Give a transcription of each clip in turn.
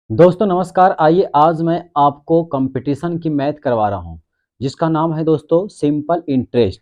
दोस्तों नमस्कार। आइए आज मैं आपको कंपटीशन की मैथ करवा रहा हूं जिसका नाम है दोस्तों सिंपल इंटरेस्ट।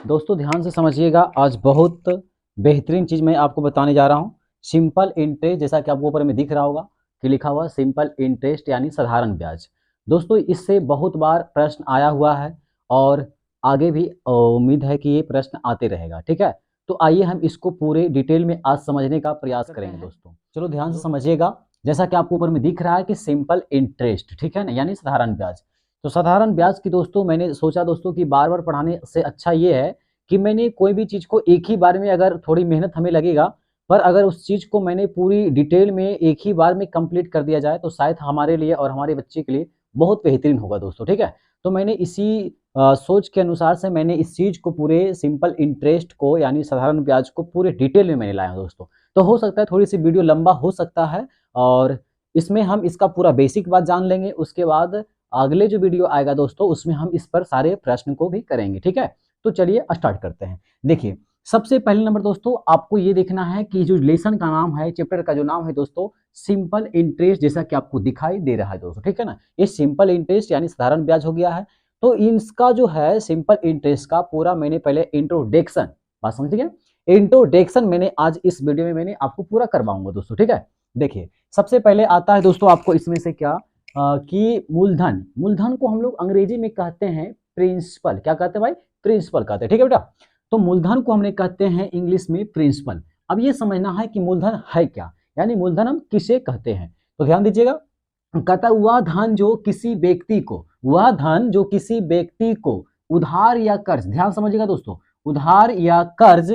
दोस्तों ध्यान से समझिएगा, आज बहुत बेहतरीन चीज़ मैं आपको बताने जा रहा हूं। सिंपल इंटरेस्ट, जैसा कि आपको ऊपर में दिख रहा होगा कि लिखा हुआ सिंपल इंटरेस्ट यानी साधारण ब्याज। दोस्तों इससे बहुत बार प्रश्न आया हुआ है और आगे भी उम्मीद है कि ये प्रश्न आते रहेगा। ठीक है, तो आइए हम इसको पूरे डिटेल में आज समझने का प्रयास करेंगे। दोस्तों चलो ध्यान से समझिएगा, जैसा कि आपको ऊपर में दिख रहा है कि सिंपल इंटरेस्ट, ठीक है ना, यानी साधारण ब्याज। तो साधारण ब्याज की दोस्तों मैंने सोचा दोस्तों कि बार बार पढ़ाने से अच्छा ये है कि मैंने कोई भी चीज़ को एक ही बार में, अगर थोड़ी मेहनत हमें लगेगा, पर अगर उस चीज़ को मैंने पूरी डिटेल में एक ही बार में कंप्लीट कर दिया जाए तो शायद हमारे लिए और हमारे बच्चे के लिए बहुत बेहतरीन होगा दोस्तों। ठीक है, तो मैंने इसी सोच के अनुसार से मैंने इस चीज़ को, पूरे सिंपल इंटरेस्ट को यानी साधारण ब्याज को पूरे डिटेल में मैंने लाया दोस्तों। तो हो सकता है थोड़ी सी वीडियो लंबा हो सकता है और इसमें हम इसका पूरा बेसिक बात जान लेंगे। उसके बाद अगले जो वीडियो आएगा दोस्तों उसमें हम इस पर सारे प्रश्न को भी करेंगे। ठीक है, तो चलिए स्टार्ट करते हैं। देखिए सबसे पहले नंबर दोस्तों आपको ये देखना है कि जो लेसन का नाम है, चैप्टर का जो नाम है दोस्तों सिंपल इंटरेस्ट, जैसा कि आपको दिखाई दे रहा है दोस्तों। ठीक है ना, ये सिंपल इंटरेस्ट यानी साधारण ब्याज हो गया है। तो इसका जो है सिंपल इंटरेस्ट का पूरा मैंने पहले इंट्रोडक्शन, बात समझ गए, इंट्रोडक्शन मैंने आज इस वीडियो में मैंने आपको पूरा करवाऊंगा दोस्तों। ठीक है, देखिए सबसे पहले आता है दोस्तों आपको इसमें से क्या कि मूलधन। मूलधन को हम लोग अंग्रेजी में कहते हैं प्रिंसिपल। क्या कहते हैं भाई? प्रिंसिपल कहते हैं। ठीक है बेटा, तो मूलधन को हमने कहते हैं इंग्लिश में प्रिंसिपल। अब ये समझना है कि मूलधन है क्या, यानी मूलधन हम किसे कहते हैं। तो ध्यान दीजिएगा, कहता वह धन जो किसी व्यक्ति को, वह धन जो किसी व्यक्ति को उधार या कर्ज, ध्यान समझिएगा दोस्तों, उधार या कर्ज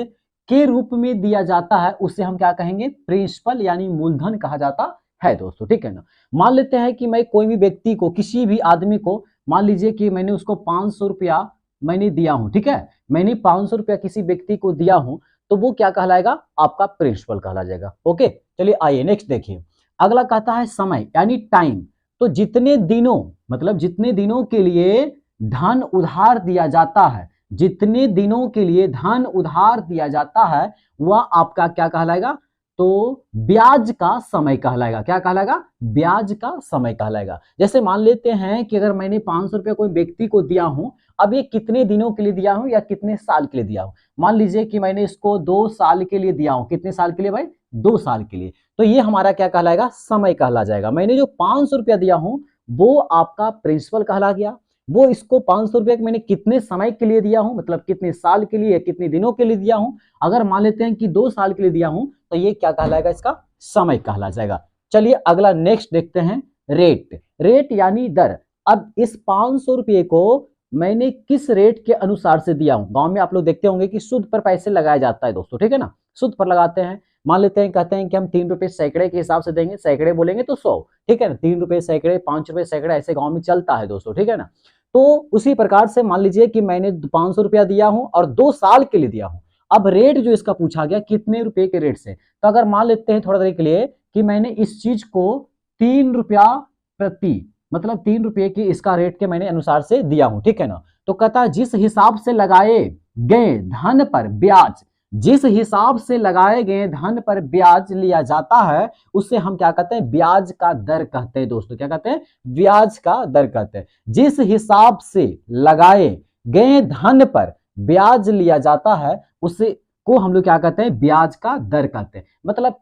के रूप में दिया जाता है उसे हम क्या कहेंगे? प्रिंसिपल यानी मूलधन कहा जाता है दोस्तों। ठीक है ना, मान लेते हैं कि मैं कोई भी व्यक्ति को, किसी भी आदमी को, मान लीजिए कि मैंने उसको 500 रुपया मैंने दिया हूं। ठीक है, मैंने 500 रुपया किसी व्यक्ति को दिया हूं, तो वो क्या कहलाएगा? आपका प्रिंसिपल कहला जाएगा। ओके, चलिए आइए नेक्स्ट देखिए। अगला कहता है समय यानी टाइम। तो जितने दिनों, मतलब जितने दिनों के लिए धन उधार दिया जाता है, जितने दिनों के लिए धन उधार दिया जाता है वह आपका क्या कहलाएगा? तो ब्याज का समय कहलाएगा। क्या कहलाएगा? ब्याज का समय कहलाएगा। जैसे मान लेते हैं कि अगर मैंने 500 रुपया कोई व्यक्ति को दिया हूं, अब ये कितने दिनों के लिए दिया हूं या कितने साल के लिए दिया हूं? मान लीजिए कि मैंने इसको 2 साल के लिए दिया हूं। कितने साल के लिए भाई? 2 साल के लिए। तो ये हमारा क्या कहलाएगा? समय कहला जाएगा। मैंने जो 500 रुपया दिया हूं वो आपका प्रिंसिपल कहला गया। वो इसको 500 रुपये मैंने कितने समय के लिए दिया हूं, मतलब कितने साल के लिए, कितने दिनों के लिए दिया हूं। अगर मान लेते हैं कि 2 साल के लिए दिया हूं तो ये क्या कहलाएगा? इसका समय कहला जाएगा। चलिए अगला नेक्स्ट देखते हैं, रेट। रेट यानी दर। अब इस 500 रुपये को मैंने किस रेट के अनुसार से दिया हूं? गांव में आप लोग देखते होंगे कि सूद पर पैसे लगाया जाता है दोस्तों। ठीक है ना, सूद पर लगाते हैं। मान लेते हैं, कहते हैं कि हम 3 रुपए सैकड़े के हिसाब से देंगे, सैकड़े बोलेंगे तो 100। ठीक है ना, 3 रुपए सैकड़े, 5 रुपए सैकड़े, ऐसे गांव में चलता है दोस्तों। ठीक है ना, तो उसी प्रकार से मान लीजिए कि मैंने 500 रुपया दिया हूं और 2 साल के लिए दिया हूं। अब रेट जो इसका पूछा गया कितने रुपए के रेट से, तो अगर मान लेते हैं थोड़ा देर के लिए कि मैंने इस चीज को 3 रुपया प्रति, मतलब 3 रुपये की इसका रेट के मैंने अनुसार से दिया हूं। ठीक है ना, तो कहता जिस हिसाब से लगाए गए धन पर ब्याज, जिस हिसाब से लगाए गए धन पर ब्याज लिया जाता है उससे हम क्या कहते हैं? ब्याज का दर कहते हैं दोस्तों। क्या कहते हैं? ब्याज का दर कहते हैं। जिस हिसाब से लगाए गए धन पर ब्याज लिया जाता है उसे को हम लोग क्या कहते हैं? ब्याज का दर कहते हैं। मतलब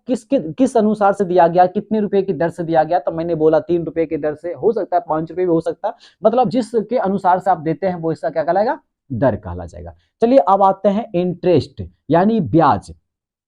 किस अनुसार से दिया गया, कितने रुपए की दर से दिया गया, तो मैंने बोला 3 रुपए की दर से, हो सकता है 5 रुपए भी हो सकता है, मतलब जिसके अनुसार से आप देते हैं वो इसका क्या कहलाएगा? दर कहला जाएगा। चलिए अब आते हैं इंटरेस्ट यानी ब्याज।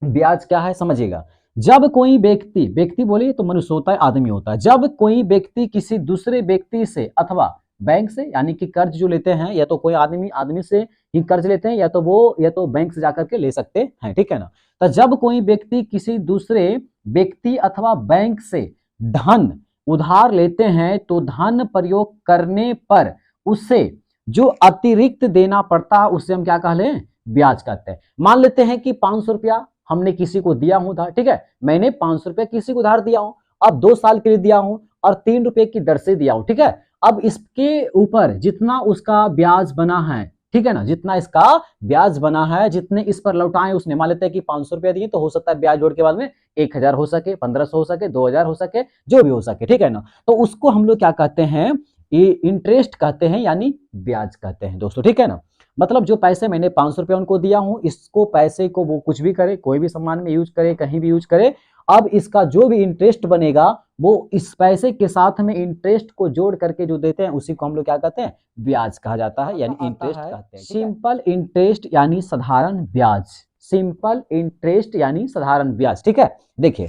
ब्याज क्या है समझिएगा। जब कोई व्यक्ति, व्यक्ति बोलिए तो मनुष्य होता है, आदमी होता है, जब कोई व्यक्ति किसी दूसरे व्यक्ति से अथवा बैंक से, यानी कि कर्ज जो लेते हैं, या तो कोई आदमी आदमी से ही कर्ज लेते हैं, या तो वो, या तो बैंक से जाकर के ले सकते हैं। ठीक है ना, तो जब कोई व्यक्ति किसी दूसरे व्यक्ति अथवा बैंक से धन उधार लेते हैं तो धन प्रयोग करने पर उसे जो अतिरिक्त देना पड़ता है उसे हम क्या कह लें? ब्याज कहते हैं। मान लेते हैं कि 500 रुपया हमने किसी को दिया हूं उधार। ठीक है, मैंने 500 रुपया किसी को उधार दिया हूं, अब 2 साल के लिए दिया हूं और 3 रुपए की दर से दिया हूं। ठीक है, अब इसके ऊपर जितना उसका ब्याज बना है ठीक है ना, जितना इसका ब्याज बना है, जितने इस पर लौटाए उसने, मान लेते हैं कि 500 रुपया दिए तो हो सकता है ब्याज जोड़ के बाद में 1000 हो सके, 1500 हो सके, 2000 हो सके, जो भी हो सके, ठीक है ना। तो उसको हम लोग क्या कहते हैं, ये इंटरेस्ट कहते हैं, यानी ब्याज कहते हैं दोस्तों, ठीक है ना। मतलब जो पैसे मैंने 500 रुपया उनको दिया हूं, इसको पैसे को वो कुछ भी करे, कोई भी सामान में यूज करे, कहीं भी यूज करे, अब इसका जो भी इंटरेस्ट बनेगा वो इस पैसे के साथ में इंटरेस्ट को जोड़ करके जो देते हैं उसी को हम लोग क्या कहते हैं, ब्याज कहा जाता है, यानी इंटरेस्ट कहते हैं। सिंपल इंटरेस्ट यानी साधारण ब्याज, सिंपल इंटरेस्ट यानी साधारण ब्याज, ठीक है। देखिए,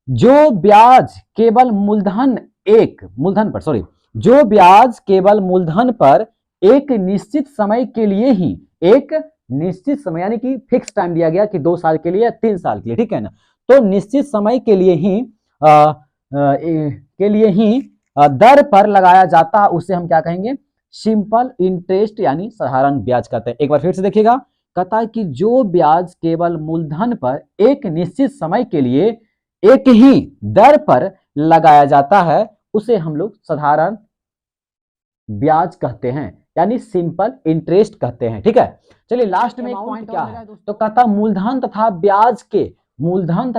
जो ब्याज केवल मूलधन पर, सॉरी, जो ब्याज केवल मूलधन पर एक निश्चित समय के लिए ही, एक निश्चित समय यानी कि फिक्स टाइम दिया गया कि 2 साल के लिए या 3 साल के लिए, ठीक है ना, तो निश्चित समय के लिए ही दर पर लगाया जाता है, उसे हम क्या कहेंगे, सिंपल इंटरेस्ट यानी साधारण ब्याज कहते हैं। एक बार फिर से देखिएगा, कहता है कि जो ब्याज केवल मूलधन पर एक निश्चित समय के लिए एक ही दर पर लगाया जाता है उसे हम लोग साधारण ब्याज कहते हैं, यानी सिंपल इंटरेस्ट कहते हैं, ठीक है। चलिए लास्ट में एक पॉइंट क्या है, तो कहता मूलधन तथा ब्याज के, मूलधन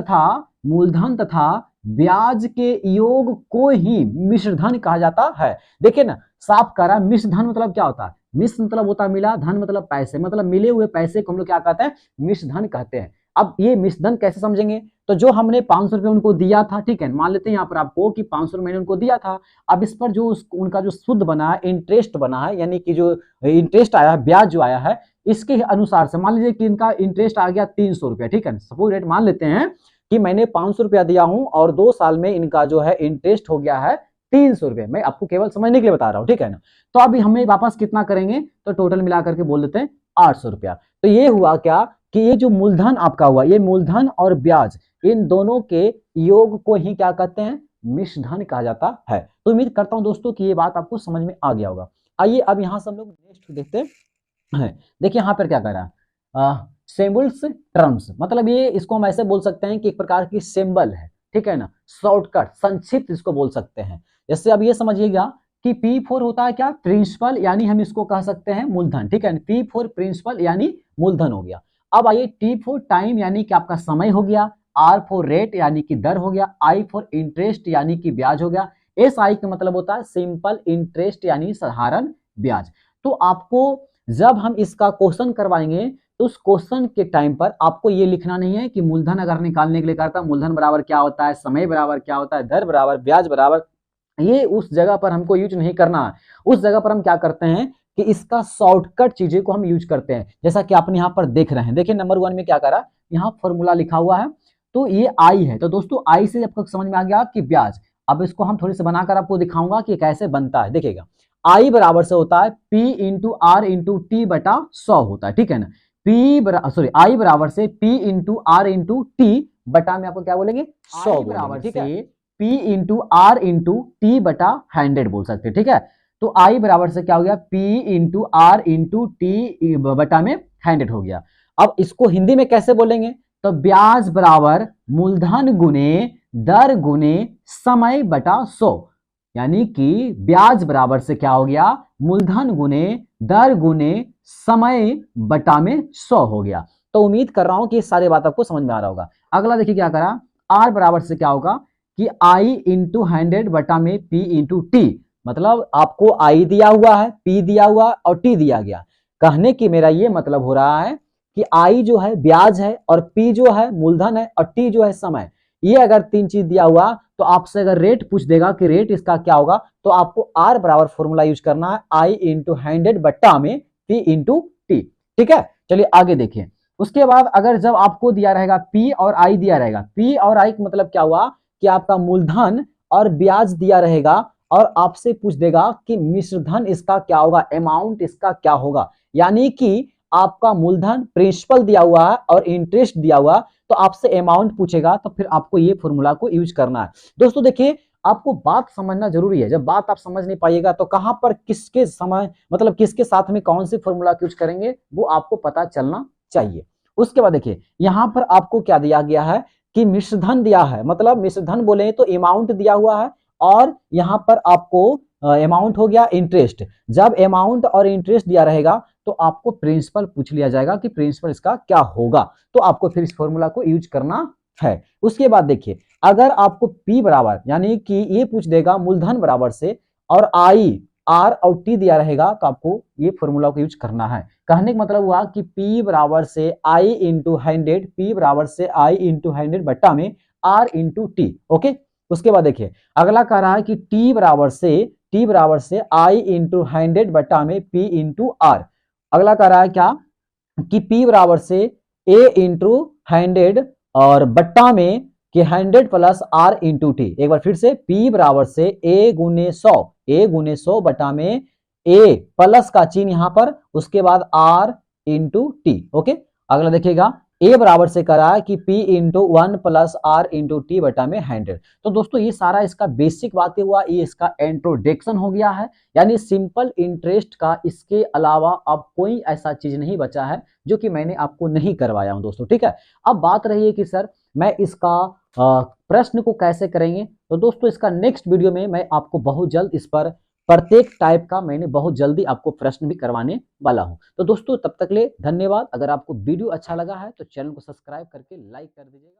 तथा ब्याज के योग को ही मिश्रधन कहा जाता है। देखिए ना, साफ कह रहा है, मिश्रधन मतलब क्या होता है, मिश्र मतलब होता है मिला, धन मतलब पैसे, मतलब मिले हुए पैसे को हम लोग क्या कहते हैं, मिश्रधन कहते हैं। अब ये मिश्रधन कैसे समझेंगे, तो जो हमने 500 रुपये उनको दिया था, ठीक है, मान लेते हैं यहाँ पर आपको कि 500 मैंने उनको दिया था, अब इस पर जो उनका जो शुद्ध बना है, इंटरेस्ट बना है, यानी कि जो इंटरेस्ट आया है, ब्याज जो आया है, इसके अनुसार से मान लीजिए कि इनका इंटरेस्ट आ गया 300 रुपया, ठीक है, सपोज रेट मान लेते हैं कि मैंने 500 रुपया दिया हूं और 2 साल में इनका जो है इंटरेस्ट हो गया है 300 रुपये, मैं आपको केवल समझने के लिए बता रहा हूं, ठीक है ना। तो अभी हमें वापस कितना करेंगे, तो टोटल मिलाकर के बोल देते हैं 800 रुपया। तो ये हुआ क्या कि ये जो मूलधन आपका हुआ, ये मूलधन और ब्याज इन दोनों के योग को ही क्या कहते हैं, मिश्रधन कहा जाता है। तो उम्मीद करता हूं दोस्तों कि ये बात आपको समझ में आ गया होगा। आइए अब यहां से हम लोग नेक्स्ट देखते हैं। देखिए यहां पर क्या कह रहा है, सिंबल्स टर्म्स, मतलब ये इसको हम ऐसे बोल सकते हैं कि एक प्रकार की सिंबल है, ठीक है ना, शॉर्टकट, संक्षिप्त इसको बोल सकते हैं। जैसे अब ये समझिएगा कि P4 होता है क्या, प्रिंसिपल, यानी हम इसको कह सकते हैं मूलधन, ठीक है, P4 प्रिंसिपल यानी मूलधन हो गया। अब आइए T4 टाइम यानी कि आपका समय हो गया, R4 रेट यानी कि दर हो गया, I4 इंटरेस्ट यानी कि ब्याज हो गया, SI का मतलब होता है सिंपल इंटरेस्ट यानी साधारण ब्याज। तो आपको जब हम इसका क्वेश्चन करवाएंगे तो उस क्वेश्चन के टाइम पर आपको ये लिखना नहीं है कि मूलधन अगर निकालने के लिए करता है, मूलधन बराबर क्या होता है, समय बराबर क्या होता है, दर बराबर, ब्याज बराबर, ये उस जगह पर हमको यूज नहीं करना है। उस जगह पर हम क्या करते हैं कि इसका शॉर्टकट चीजें को हम यूज करते हैं, जैसा कि आपने यहाँ पर देख रहे हैं। देखिए नंबर 1 में क्या करा, यहाँ फॉर्मूला लिखा हुआ है, तो ये आई है। तो दोस्तों आई से आपको समझ में आ गया कि ब्याज, अब इसको हम थोड़ी सी बनाकर आपको दिखाऊंगा कि कैसे बनता है। देखिएगा आई बराबर से होता है P into R into T बटा 100 होता है, ठीक है ना, आई बराबर से P into R into T बटा में आपको क्या बोलेंगे, 100 बराबर से P into R into T बटा 100 बोल सकते हैं, ठीक है। तो आई बराबर से क्या हो गया, P into R into T बटा में 100 हो गया। अब इसको हिंदी में कैसे बोलेंगे, तो ब्याज बराबर मूलधन गुने दर गुने समय बटा 100, यानी कि ब्याज बराबर से क्या हो गया, मूलधन गुने दर गुने समय बटा में 100 हो गया। तो उम्मीद कर रहा हूं कि सारी बात आपको समझ में आ रहा होगा। अगला देखिए क्या करा, आर बराबर से क्या होगा कि आई इंटू 100 बटा में पी इंटू टी, मतलब आपको आई दिया हुआ है, पी दिया हुआ और टी दिया गया। कहने की मेरा ये मतलब हो रहा है कि आई जो है ब्याज है और पी जो है मूलधन है और टी जो है समय। ये अगर 3 चीज दिया हुआ तो आपसे अगर रेट पूछ देगा कि रेट इसका क्या होगा, तो आपको आर बराबर फॉर्मूला यूज करना है, आई इंटू 100 बट्टा में पी इंटू टी, ठीक है। चलिए आगे देखिए, उसके बाद अगर जब आपको दिया रहेगा पी और आई दिया रहेगा, पी और आई का मतलब क्या हुआ कि आपका मूलधन और ब्याज दिया रहेगा और आपसे पूछ देगा कि मिश्रधन इसका क्या होगा, अमाउंट इसका क्या होगा, यानी कि आपका मूलधन प्रिंसिपल दिया हुआ है और इंटरेस्ट दिया हुआ, तो आपसे अमाउंट पूछेगा, तो फिर आपको ये फॉर्मूला को यूज करना है। दोस्तों देखिए आपको बात समझना जरूरी है, जब बात आप समझ नहीं पाइएगा तो कहां पर किसके समय मतलब किसके साथ में कौन सी फॉर्मूला यूज करेंगे वो आपको पता चलना चाहिए। उसके बाद देखिए यहां पर आपको क्या दिया गया है कि मिश्रधन दिया है, मतलब मिश्रधन बोले तो अमाउंट दिया हुआ है और यहां पर आपको अमाउंट हो गया इंटरेस्ट। जब अमाउंट और इंटरेस्ट दिया रहेगा तो आपको प्रिंसिपल पूछ लिया जाएगा कि प्रिंसिपल इसका क्या होगा, तो आपको फिर इस फॉर्मूला को यूज करना है। उसके बाद देखिए, अगर आपको P बराबर यानी कि ये पूछ देगा मूलधन बराबर से और आई आर और टी दिया रहेगा, तो आपको ये फॉर्मूला को यूज करना है। कहने का मतलब हुआ कि P बराबर से आई इंटू 100, P बराबर से आई इंटू 100 बट्टा में R इंटू टी। ओके, उसके बाद देखिए अगला कह रहा है कि T बराबर से आई इंटू 100 बट्टा में P इंटू आर। अगला कह रहा है क्या कि P बराबर से A इंटू 100 और बट्टा में कि 100 प्लस R इंटू टी। एक बार फिर से P बराबर से A गुने 100 बटा में A प्लस का चिन्ह यहां पर, उसके बाद R इंटू टी। ओके, अगला देखिएगा A बराबर से करा है कि P into 1 plus R into T बटा में 100। तो दोस्तों ये सारा इसका बेसिक बातें हुआ, ये इसका इंट्रोडक्शन हो गया है, यानी सिंपल इंटरेस्ट का इसके अलावा अब कोई ऐसा चीज नहीं बचा है जो कि मैंने आपको नहीं करवाया हूं दोस्तों। ठीक है, अब बात रही है कि सर मैं इसका प्रश्न को कैसे करेंगे, तो दोस्तों इसका नेक्स्ट वीडियो में मैं आपको बहुत जल्द इस पर प्रत्येक टाइप का मैंने बहुत जल्दी आपको प्रश्न भी करवाने वाला हूं। तो दोस्तों तब तक ले धन्यवाद। अगर आपको वीडियो अच्छा लगा है तो चैनल को सब्सक्राइब करके लाइक कर दीजिएगा।